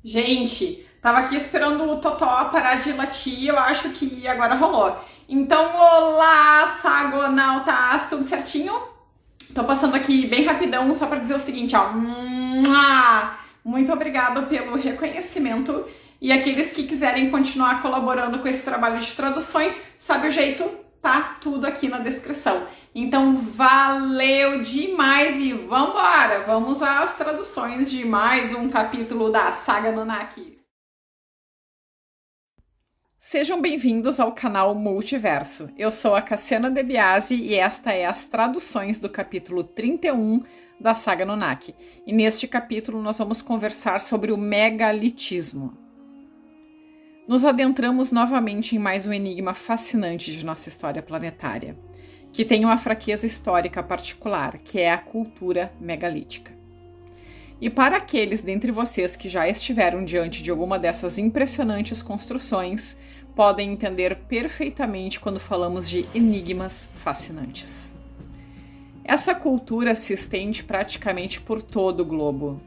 Gente, tava aqui esperando o Totó parar de latir, eu acho que agora rolou. Então, olá, Sagonautas, tudo certinho? Tô passando aqui bem rapidão só para dizer o seguinte, ó. Muito obrigada pelo reconhecimento e aqueles que quiserem continuar colaborando com esse trabalho de traduções, sabe o jeito? Tá tudo aqui na descrição. Então, valeu demais e vambora! Vamos às traduções de mais um capítulo da Saga Anunnaki. Sejam bem-vindos ao canal Multiverso. Eu sou a Cassiana De Biasi e esta é as traduções do capítulo 31 da Saga Anunnaki. E neste capítulo nós vamos conversar sobre o megalitismo. Nos adentramos novamente em mais um enigma fascinante de nossa história planetária, que tem uma fraqueza histórica particular, que é a cultura megalítica. E para aqueles dentre vocês que já estiveram diante de alguma dessas impressionantes construções, podem entender perfeitamente quando falamos de enigmas fascinantes. Essa cultura se estende praticamente por todo o globo.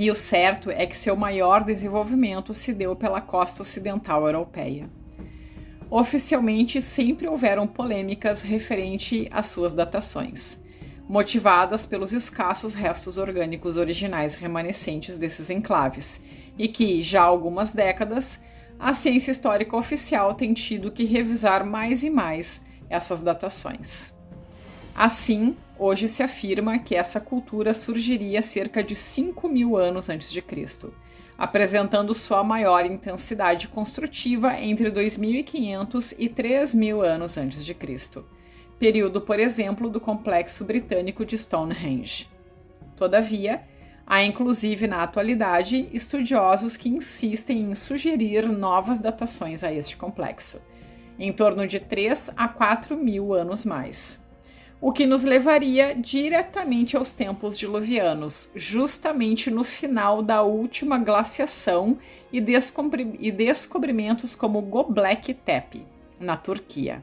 E o certo é que seu maior desenvolvimento se deu pela costa ocidental europeia. Oficialmente, sempre houveram polêmicas referente às suas datações, motivadas pelos escassos restos orgânicos originais remanescentes desses enclaves, e que, já há algumas décadas, a ciência histórica oficial tem tido que revisar mais e mais essas datações. Assim, hoje se afirma que essa cultura surgiria cerca de 5.000 anos antes de Cristo, apresentando sua maior intensidade construtiva entre 2.500 e 3.000 anos antes de Cristo, período, por exemplo, do complexo britânico de Stonehenge. Todavia, há inclusive na atualidade estudiosos que insistem em sugerir novas datações a este complexo, em torno de 3 a 4.000 anos mais. O que nos levaria diretamente aos tempos diluvianos, justamente no final da última glaciação e descobrimentos como Göbekli Tepe, na Turquia,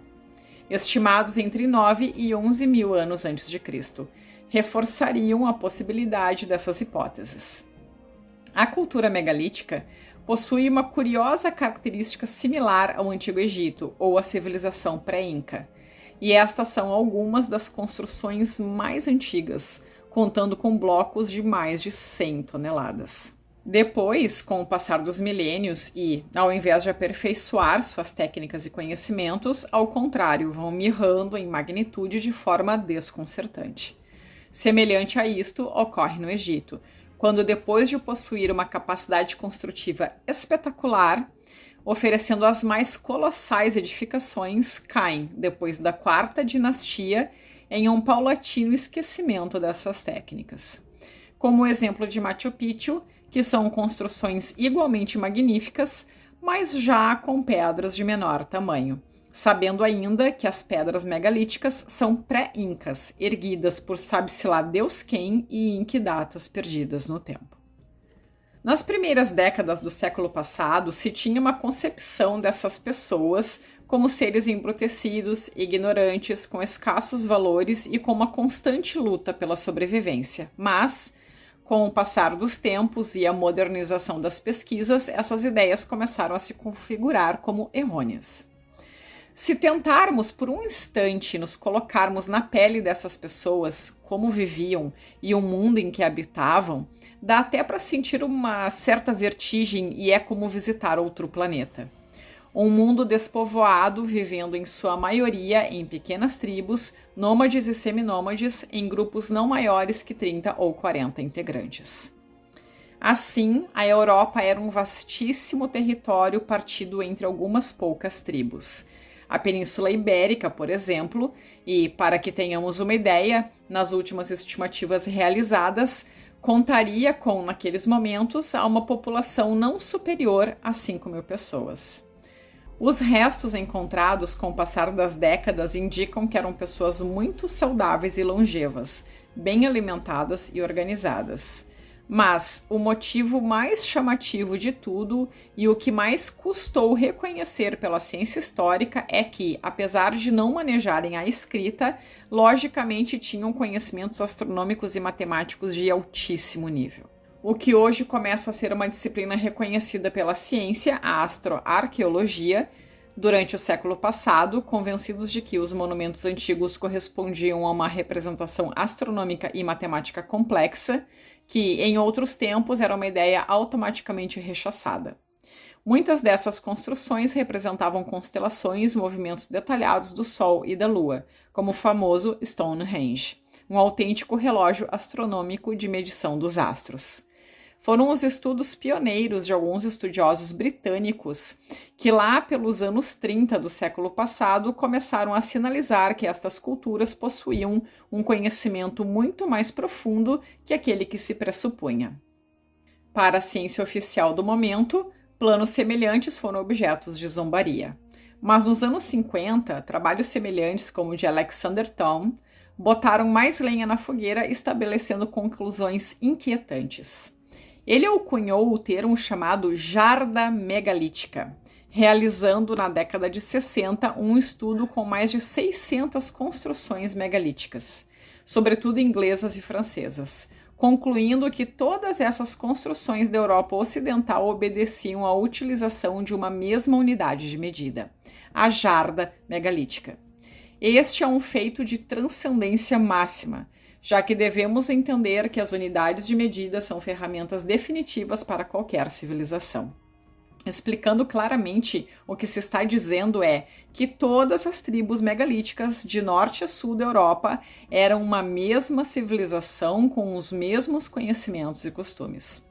estimados entre 9 e 11.000 anos antes de Cristo, reforçariam a possibilidade dessas hipóteses. A cultura megalítica possui uma curiosa característica similar ao Antigo Egito ou à civilização pré-inca, e estas são algumas das construções mais antigas, contando com blocos de mais de 100 toneladas. Depois, com o passar dos milênios e, ao invés de aperfeiçoar suas técnicas e conhecimentos, ao contrário, vão mirrando em magnitude de forma desconcertante. Semelhante a isto, ocorre no Egito, quando depois de possuir uma capacidade construtiva espetacular, oferecendo as mais colossais edificações, caem, depois da quarta dinastia, em um paulatino esquecimento dessas técnicas. Como o exemplo de Machu Picchu, que são construções igualmente magníficas, mas já com pedras de menor tamanho, sabendo ainda que as pedras megalíticas são pré-incas, erguidas por sabe-se lá Deus quem e em que datas perdidas no tempo. Nas primeiras décadas do século passado, se tinha uma concepção dessas pessoas como seres embrutecidos, ignorantes, com escassos valores e com uma constante luta pela sobrevivência. Mas, com o passar dos tempos e a modernização das pesquisas, essas ideias começaram a se configurar como errôneas. Se tentarmos por um instante nos colocarmos na pele dessas pessoas, como viviam e o mundo em que habitavam, dá até para sentir uma certa vertigem e é como visitar outro planeta. Um mundo despovoado, vivendo em sua maioria em pequenas tribos, nômades e seminômades, em grupos não maiores que 30 ou 40 integrantes. Assim, a Europa era um vastíssimo território partido entre algumas poucas tribos. A Península Ibérica, por exemplo, e para que tenhamos uma ideia, nas últimas estimativas realizadas, contaria com, naqueles momentos, uma população não superior a 5.000 pessoas. Os restos encontrados com o passar das décadas indicam que eram pessoas muito saudáveis e longevas, bem alimentadas e organizadas. Mas o motivo mais chamativo de tudo e o que mais custou reconhecer pela ciência histórica é que, apesar de não manejarem a escrita, logicamente tinham conhecimentos astronômicos e matemáticos de altíssimo nível. o que hoje começa a ser uma disciplina reconhecida pela ciência, a astroarqueologia. Durante o século passado, convencidos de que os monumentos antigos correspondiam a uma representação astronômica e matemática complexa, que em outros tempos era uma ideia automaticamente rechaçada. Muitas dessas construções representavam constelações, movimentos detalhados do Sol e da Lua, como o famoso Stonehenge, um autêntico relógio astronômico de medição dos astros. Foram os estudos pioneiros de alguns estudiosos britânicos que lá pelos anos 30 do século passado começaram a sinalizar que estas culturas possuíam um conhecimento muito mais profundo que aquele que se pressupunha. Para a ciência oficial do momento, planos semelhantes foram objetos de zombaria. Mas nos anos 50, trabalhos semelhantes como o de Alexander Thom botaram mais lenha na fogueira, estabelecendo conclusões inquietantes. Ele alcunhou o termo chamado jarda megalítica, realizando na década de 60 um estudo com mais de 600 construções megalíticas, sobretudo inglesas e francesas, concluindo que todas essas construções da Europa Ocidental obedeciam à utilização de uma mesma unidade de medida, a jarda megalítica. Este é um feito de transcendência máxima, já que devemos entender que as unidades de medida são ferramentas definitivas para qualquer civilização. Explicando claramente, o que se está dizendo é que todas as tribos megalíticas de norte a sul da Europa eram uma mesma civilização com os mesmos conhecimentos e costumes.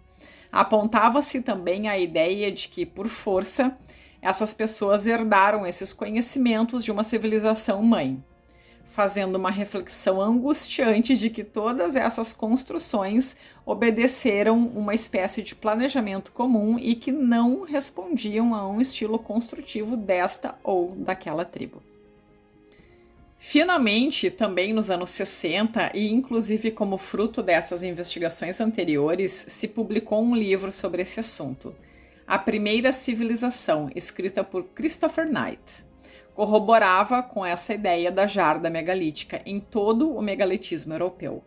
Apontava-se também a ideia de que, por força, essas pessoas herdaram esses conhecimentos de uma civilização mãe, fazendo uma reflexão angustiante de que todas essas construções obedeceram uma espécie de planejamento comum e que não respondiam a um estilo construtivo desta ou daquela tribo. Finalmente, também nos anos 60, e inclusive como fruto dessas investigações anteriores, se publicou um livro sobre esse assunto, A Primeira Civilização, escrita por Christopher Knight. Corroborava com essa ideia da jarda megalítica em todo o megalitismo europeu.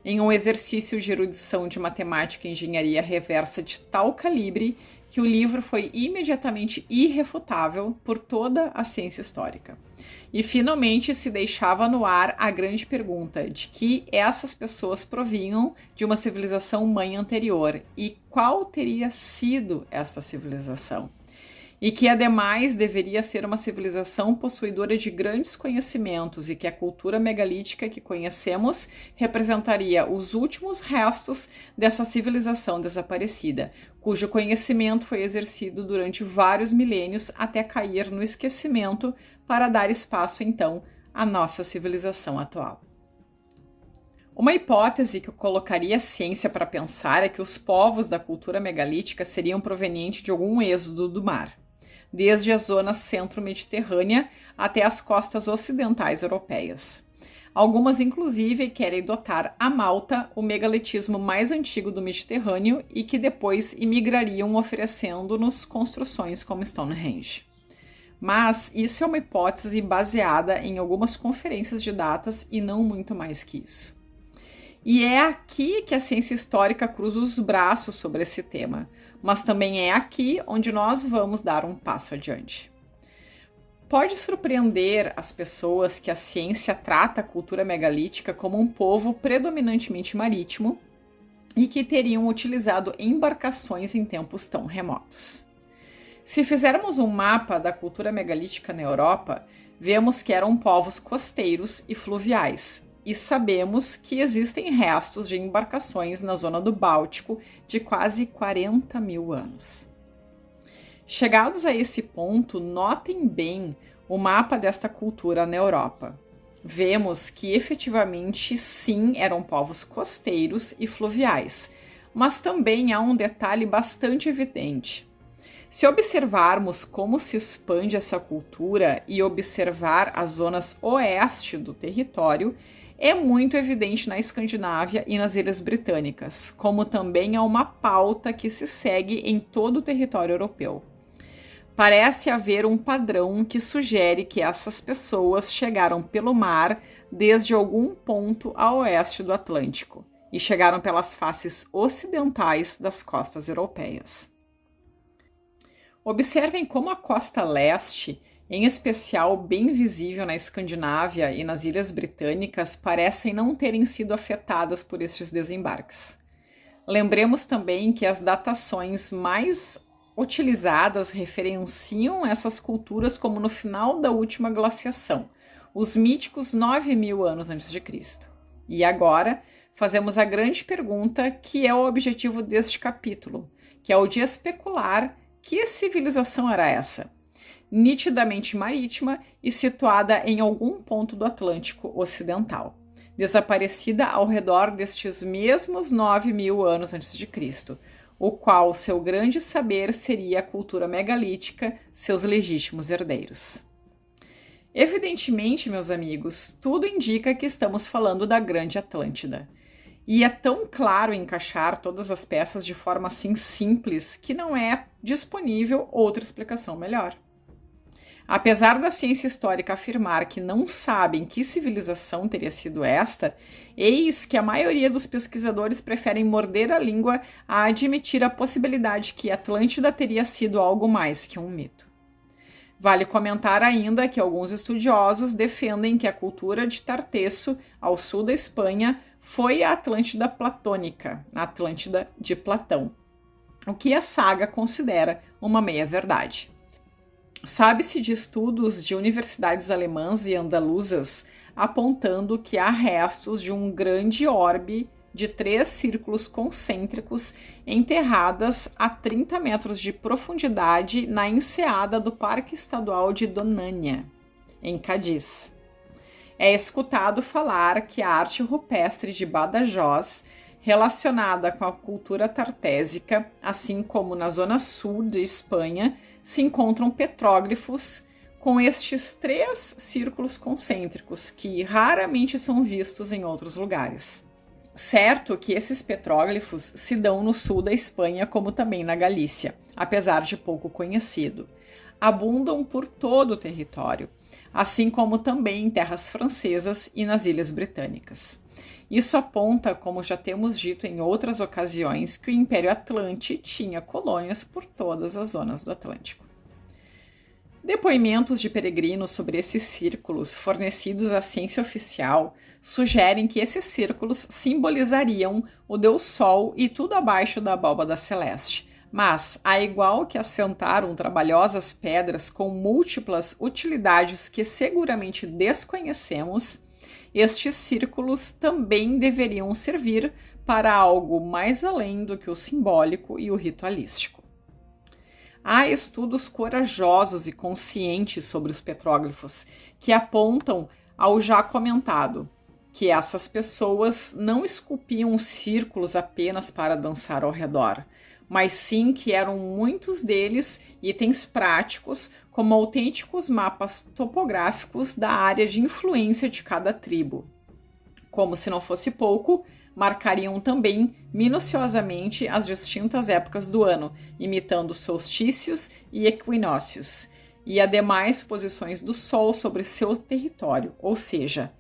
Em um exercício de erudição de matemática e engenharia reversa de tal calibre que o livro foi imediatamente irrefutável por toda a ciência histórica. E finalmente se deixava no ar a grande pergunta de que essas pessoas provinham de uma civilização mãe anterior e qual teria sido esta civilização. E que, ademais, deveria ser uma civilização possuidora de grandes conhecimentos e que a cultura megalítica que conhecemos representaria os últimos restos dessa civilização desaparecida, cujo conhecimento foi exercido durante vários milênios até cair no esquecimento para dar espaço, então, à nossa civilização atual. Uma hipótese que colocaria a ciência para pensar é que os povos da cultura megalítica seriam provenientes de algum êxodo do mar, desde a zona centro-mediterrânea até as costas ocidentais europeias. Algumas, inclusive, querem dotar a Malta, o megalitismo mais antigo do Mediterrâneo, e que depois imigrariam oferecendo-nos construções como Stonehenge. Mas isso é uma hipótese baseada em algumas conferências de datas e não muito mais que isso. E é aqui que a ciência histórica cruza os braços sobre esse tema, mas também é aqui onde nós vamos dar um passo adiante. Pode surpreender as pessoas que a ciência trata a cultura megalítica como um povo predominantemente marítimo e que teriam utilizado embarcações em tempos tão remotos. Se fizermos um mapa da cultura megalítica na Europa, vemos que eram povos costeiros e fluviais, e sabemos que existem restos de embarcações na zona do Báltico de quase 40 mil anos. Chegados a esse ponto, notem bem o mapa desta cultura na Europa. Vemos que efetivamente sim eram povos costeiros e fluviais, mas também há um detalhe bastante evidente. Se observarmos como se expande essa cultura e observar as zonas oeste do território, é muito evidente na Escandinávia e nas Ilhas Britânicas, como também há uma pauta que se segue em todo o território europeu. Parece haver um padrão que sugere que essas pessoas chegaram pelo mar desde algum ponto a oeste do Atlântico e chegaram pelas faces ocidentais das costas europeias. Observem como a costa leste, em especial bem visível na Escandinávia e nas Ilhas Britânicas, parecem não terem sido afetadas por estes desembarques. Lembremos também que as datações mais utilizadas referenciam essas culturas como no final da última glaciação, os míticos 9.000 anos antes de Cristo. E agora, fazemos a grande pergunta que é o objetivo deste capítulo, que é o de especular que civilização era essa? Nitidamente marítima e situada em algum ponto do Atlântico Ocidental, desaparecida ao redor destes mesmos 9.000 anos antes de Cristo, o qual seu grande saber seria a cultura megalítica, seus legítimos herdeiros. Evidentemente, meus amigos, tudo indica que estamos falando da Grande Atlântida. E é tão claro encaixar todas as peças de forma assim simples que não é disponível outra explicação melhor. Apesar da ciência histórica afirmar que não sabem que civilização teria sido esta, eis que a maioria dos pesquisadores preferem morder a língua a admitir a possibilidade que Atlântida teria sido algo mais que um mito. Vale comentar ainda que alguns estudiosos defendem que a cultura de Tartesso, ao sul da Espanha, foi a Atlântida platônica, a Atlântida de Platão, o que a saga considera uma meia-verdade. Sabe-se de estudos de universidades alemãs e andaluzas apontando que há restos de um grande orbe de 3 círculos concêntricos enterradas a 30 metros de profundidade na enseada do Parque Estadual de Donânia, em Cádiz. É escutado falar que a arte rupestre de Badajoz, relacionada com a cultura tartésica, assim como na zona sul de Espanha, se encontram petróglifos com estes 3 círculos concêntricos, que raramente são vistos em outros lugares. Certo que esses petróglifos se dão no sul da Espanha, como também na Galícia, apesar de pouco conhecido. Abundam por todo o território, assim como também em terras francesas e nas Ilhas Britânicas. Isso aponta, como já temos dito em outras ocasiões, que o Império Atlante tinha colônias por todas as zonas do Atlântico. Depoimentos de peregrinos sobre esses círculos, fornecidos à ciência oficial, sugerem que esses círculos simbolizariam o Deus Sol e tudo abaixo da abóbada celeste. Mas, a igual que assentaram trabalhosas pedras com múltiplas utilidades que seguramente desconhecemos, estes círculos também deveriam servir para algo mais além do que o simbólico e o ritualístico. Há estudos corajosos e conscientes sobre os petróglifos que apontam ao já comentado, que essas pessoas não esculpiam círculos apenas para dançar ao redor, mas sim que eram muitos deles itens práticos, como autênticos mapas topográficos da área de influência de cada tribo. Como se não fosse pouco, marcariam também minuciosamente as distintas épocas do ano, imitando solstícios e equinócios, e ademais posições do Sol sobre seu território, ou seja,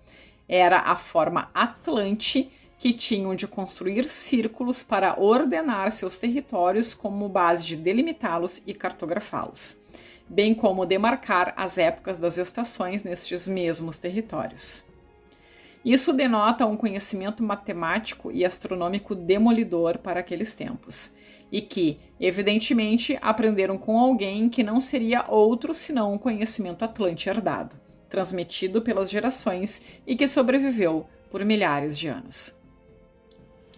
era a forma atlante que tinham de construir círculos para ordenar seus territórios como base de delimitá-los e cartografá-los, bem como demarcar as épocas das estações nestes mesmos territórios. Isso denota um conhecimento matemático e astronômico demolidor para aqueles tempos, e que, evidentemente, aprenderam com alguém que não seria outro senão um conhecimento atlante herdado, transmitido pelas gerações e que sobreviveu por milhares de anos.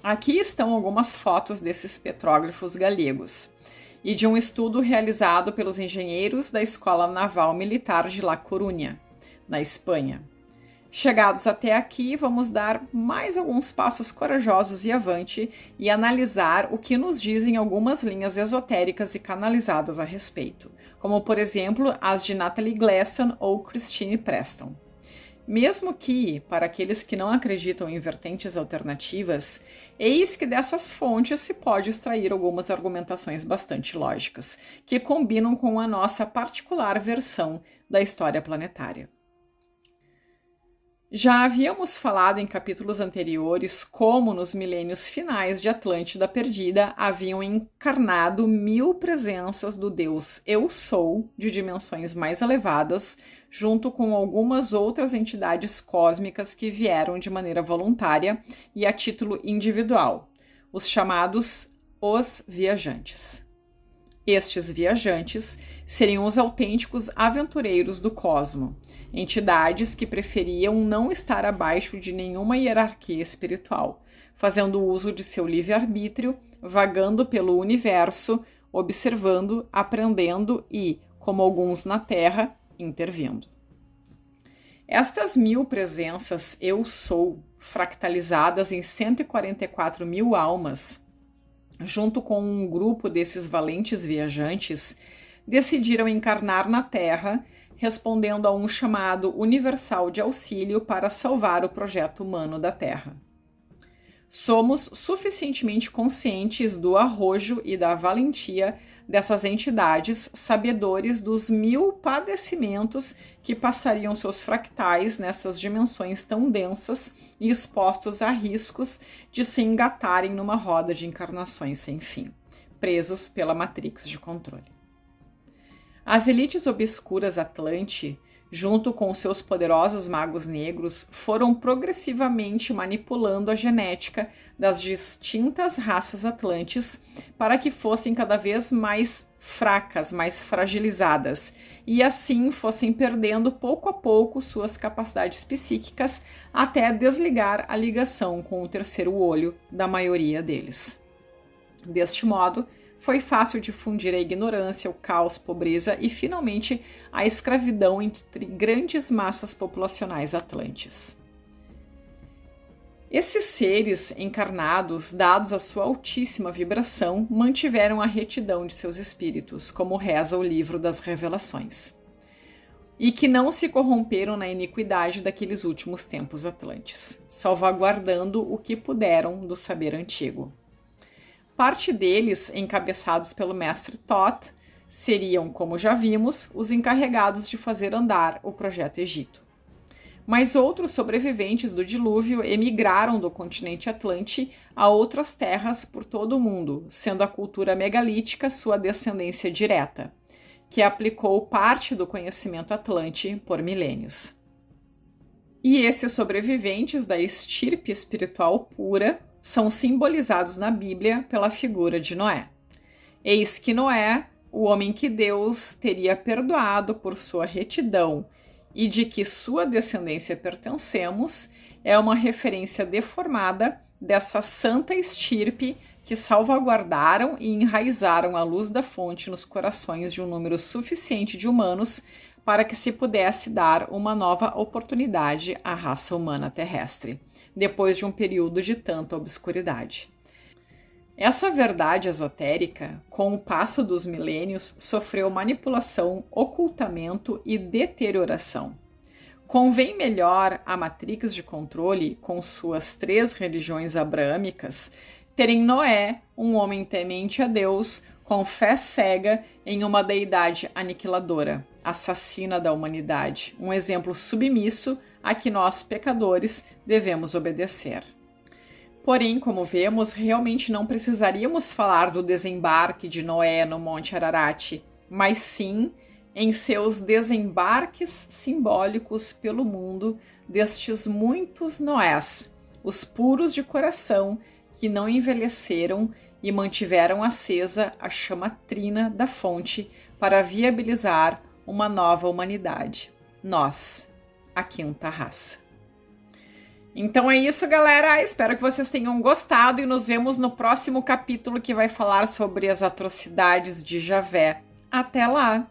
Aqui estão algumas fotos desses petróglifos galegos e de um estudo realizado pelos engenheiros da Escola Naval Militar de La Coruña, na Espanha. Chegados até aqui, vamos dar mais alguns passos corajosos e avante e analisar o que nos dizem algumas linhas esotéricas e canalizadas a respeito, como por exemplo as de Natalie Gleason ou Christine Preston. Mesmo que, para aqueles que não acreditam em vertentes alternativas, eis que dessas fontes se pode extrair algumas argumentações bastante lógicas, que combinam com a nossa particular versão da história planetária. Já havíamos falado em capítulos anteriores como nos milênios finais de Atlântida Perdida haviam encarnado 1000 presenças do Deus Eu Sou de dimensões mais elevadas, junto com algumas outras entidades cósmicas que vieram de maneira voluntária e a título individual, os chamados Os Viajantes. Estes viajantes seriam os autênticos aventureiros do cosmo, entidades que preferiam não estar abaixo de nenhuma hierarquia espiritual, fazendo uso de seu livre-arbítrio, vagando pelo universo, observando, aprendendo e, como alguns na Terra, intervindo. Estas 1000 presenças Eu Sou, fractalizadas em 144 mil almas, junto com um grupo desses valentes viajantes, decidiram encarnar na Terra, respondendo a um chamado universal de auxílio para salvar o projeto humano da Terra. Somos suficientemente conscientes do arrojo e da valentia dessas entidades, sabedores dos 1000 padecimentos que passariam seus fractais nessas dimensões tão densas e expostos a riscos de se engatarem numa roda de encarnações sem fim, presos pela Matrix de controle. As elites obscuras Atlante, junto com seus poderosos magos negros, foram progressivamente manipulando a genética das distintas raças atlantes para que fossem cada vez mais fracas, mais fragilizadas, e assim fossem perdendo pouco a pouco suas capacidades psíquicas até desligar a ligação com o terceiro olho da maioria deles. Deste modo, foi fácil difundir a ignorância, o caos, pobreza e, finalmente, a escravidão entre grandes massas populacionais atlantes. Esses seres encarnados, dados a sua altíssima vibração, mantiveram a retidão de seus espíritos, como reza o livro das Revelações, e que não se corromperam na iniquidade daqueles últimos tempos atlantes, salvaguardando o que puderam do saber antigo. Parte deles, encabeçados pelo mestre Thoth, seriam, como já vimos, os encarregados de fazer andar o Projeto Egito. Mas outros sobreviventes do dilúvio emigraram do continente Atlante a outras terras por todo o mundo, sendo a cultura megalítica sua descendência direta, que aplicou parte do conhecimento Atlante por milênios. E esses sobreviventes da estirpe espiritual pura são simbolizados na Bíblia pela figura de Noé. Eis que Noé, o homem que Deus teria perdoado por sua retidão e de que sua descendência pertencemos, é uma referência deformada dessa santa estirpe que salvaguardaram e enraizaram a luz da fonte nos corações de um número suficiente de humanos para que se pudesse dar uma nova oportunidade à raça humana terrestre, depois de um período de tanta obscuridade. Essa verdade esotérica, com o passo dos milênios, sofreu manipulação, ocultamento e deterioração. Convém melhor a Matrix de controle, com suas 3 religiões abraâmicas, terem Noé, um homem temente a Deus, com fé cega em uma deidade aniquiladora, assassina da humanidade, um exemplo submisso a que nós, pecadores, devemos obedecer. Porém, como vemos, realmente não precisaríamos falar do desembarque de Noé no Monte Ararat, mas sim em seus desembarques simbólicos pelo mundo destes muitos Noés, os puros de coração que não envelheceram e mantiveram acesa a chama trina da fonte para viabilizar uma nova humanidade. Nós, a quinta raça. Então é isso, galera. Espero que vocês tenham gostado e nos vemos no próximo capítulo que vai falar sobre as atrocidades de Javé. Até lá!